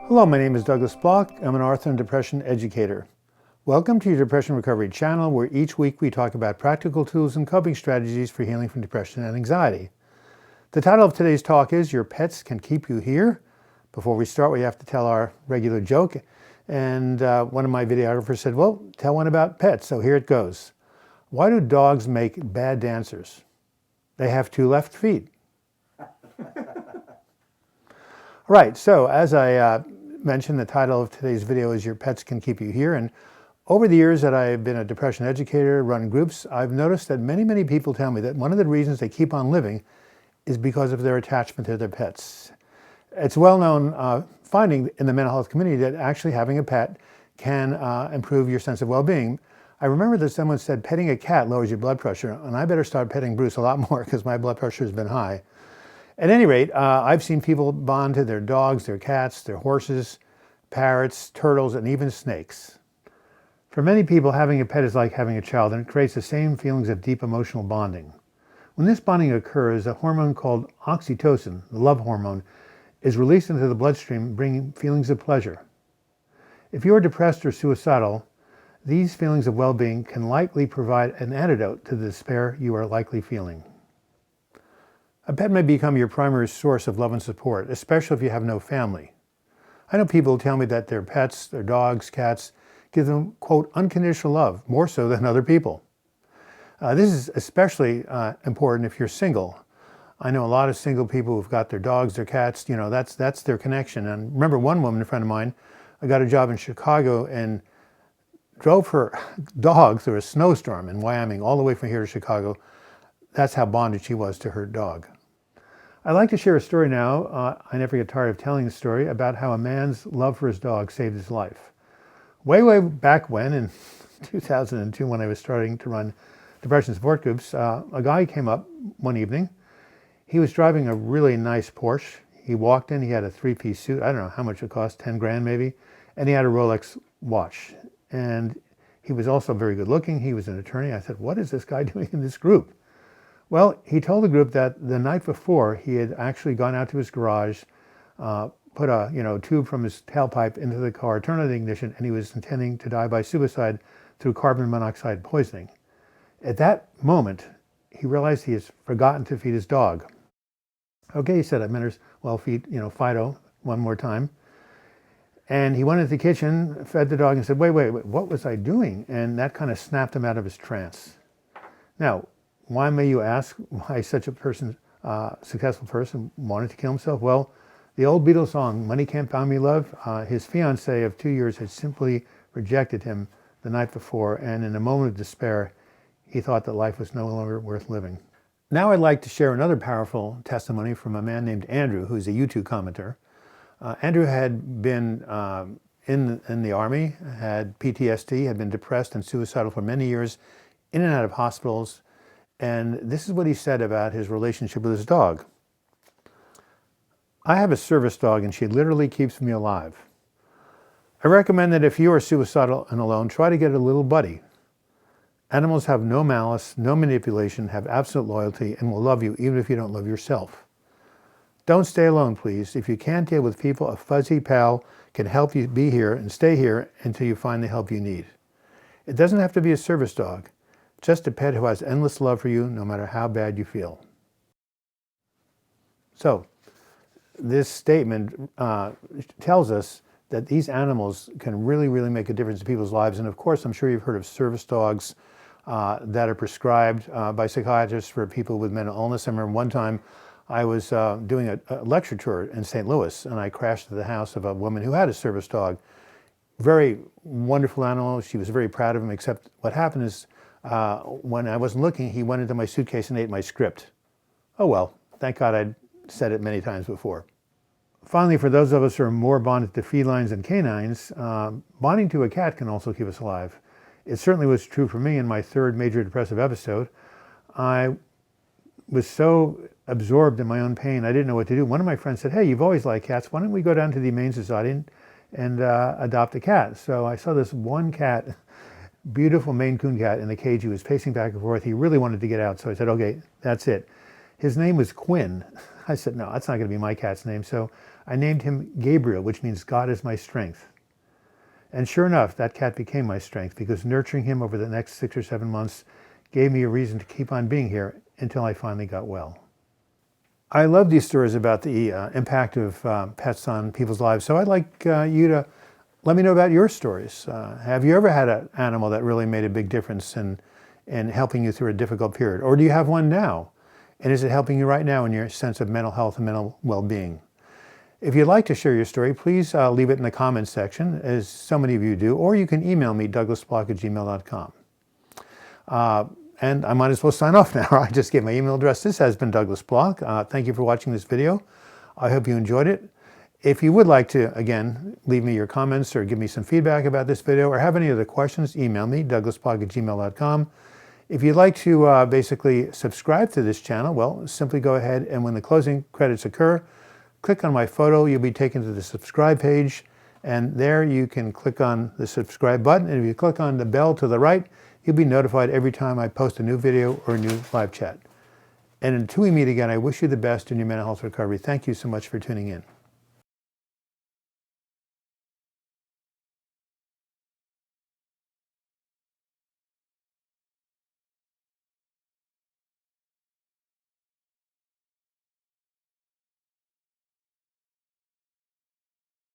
Hello, my name is Douglas Bloch. I'm an author and depression educator. Welcome to your Depression Recovery channel, where each week we talk about practical tools and coping strategies for healing from depression and anxiety. The title of today's talk is Your Pets Can Keep You Here. Before we start, we have to tell our regular joke. And one of my videographers said, well, tell one about pets. So here it goes. Why do dogs make bad dancers? They have two left feet. Right, so as I mentioned, the title of today's video is Your Pets Can Keep You Here. And over the years that I've been a depression educator, run groups, I've noticed that many people tell me that one of the reasons they keep on living is because of their attachment to their pets. It's a well-known finding in the mental health community that actually having a pet can improve your sense of well-being. I remember that someone said petting a cat lowers your blood pressure, and I better start petting Bruce a lot more because my blood pressure has been high. At any rate, I've seen people bond to their dogs, their cats, their horses, parrots, turtles, and even snakes. For many people, having a pet is like having a child, and it creates the same feelings of deep emotional bonding. When this bonding occurs, a hormone called oxytocin, the love hormone, is released into the bloodstream, bringing feelings of pleasure. If you are depressed or suicidal, these feelings of well-being can likely provide an antidote to the despair you are likely feeling. A pet may become your primary source of love and support, especially if you have no family. I know people who tell me that their pets, their dogs, cats, give them, quote, unconditional love, more so than other people. This is especially important if you're single. I know a lot of single people who've got their dogs, their cats, that's their connection. And remember one woman, a friend of mine, I got a job in Chicago and drove her dog through a snowstorm in Wyoming all the way from here to Chicago. That's how bonded she was to her dog. I'd like to share a story now. I never get tired of telling the story about how a man's love for his dog saved his life. Way back when, in 2002, when I was starting to run depression support groups, a guy came up one evening. He was driving a really nice Porsche. He walked in, he had a three-piece suit. I don't know how much it cost, 10 grand maybe. And he had a Rolex watch. And he was also very good looking. He was an attorney. I said, what is this guy doing in this group? Well, he told the group that the night before he had actually gone out to his garage, put a tube from his tailpipe into the car, turned on the ignition, and he was intending to die by suicide through carbon monoxide poisoning. At that moment, he realized he has forgotten to feed his dog. Okay, he said, I better well feed, Fido one more time. And he went into the kitchen, fed the dog, and said, wait, what was I doing? And that kind of snapped him out of his trance. Now, why may you ask why such a person, successful person, wanted to kill himself? Well, the old Beatles song, Money Can't Buy Me Love, his fiancée of 2 years had simply rejected him the night before, and in a moment of despair, he thought that life was no longer worth living. Now I'd like to share another powerful testimony from a man named Andrew, who's a YouTube commenter. Andrew had been in the Army, had PTSD, had been depressed and suicidal for many years, in and out of hospitals. And this is what he said about his relationship with his dog. I have a service dog and she literally keeps me alive. I recommend that if you are suicidal and alone, try to get a little buddy. Animals have no malice, no manipulation, have absolute loyalty, and will love you even if you don't love yourself. Don't stay alone, please. If you can't deal with people, a fuzzy pal can help you be here and stay here until you find the help you need. It doesn't have to be a service dog. Just a pet who has endless love for you, no matter how bad you feel. So, this statement tells us that these animals can really make a difference in people's lives. And of course, I'm sure you've heard of service dogs that are prescribed by psychiatrists for people with mental illness. I remember one time I was doing a lecture tour in St. Louis, and I crashed at the house of a woman who had a service dog. Very wonderful animal. She was very proud of him, except what happened is, when I wasn't looking, he went into my suitcase and ate my script. Oh well, thank God I'd said it many times before. Finally, for those of us who are more bonded to felines and canines, bonding to a cat can also keep us alive. It certainly was true for me in my third major depressive episode. I was so absorbed in my own pain, I didn't know what to do. One of my friends said, hey, you've always liked cats. Why don't we go down to the Humane Society and adopt a cat? So I saw this one cat, beautiful Maine Coon cat in a cage. He was pacing back and forth. He really wanted to get out. So I said, okay, that's it. His name was Quinn. I said, no, that's not going to be my cat's name. So I named him Gabriel, which means God is my strength. And sure enough, that cat became my strength because nurturing him over the next 6 or 7 months gave me a reason to keep on being here until I finally got well. I love these stories about the impact of pets on people's lives. So I'd like you to let me know about your stories. Have you ever had an animal that really made a big difference in helping you through a difficult period? Or do you have one now? And is it helping you right now in your sense of mental health and mental well-being? If you'd like to share your story, please leave it in the comments section, as so many of you do, or you can email me, douglasbloch@gmail.com. And I might as well sign off now. I just gave my email address. This has been Douglas Bloch. Thank you for watching this video. I hope you enjoyed it. If you would like to, again, leave me your comments or give me some feedback about this video or have any other questions, email me, douglasbloch@gmail.com. If you'd like to basically subscribe to this channel, well, simply go ahead and when the closing credits occur, click on my photo. You'll be taken to the subscribe page, and there you can click on the subscribe button. And if you click on the bell to the right, you'll be notified every time I post a new video or a new live chat. And until we meet again, I wish you the best in your mental health recovery. Thank you so much for tuning in.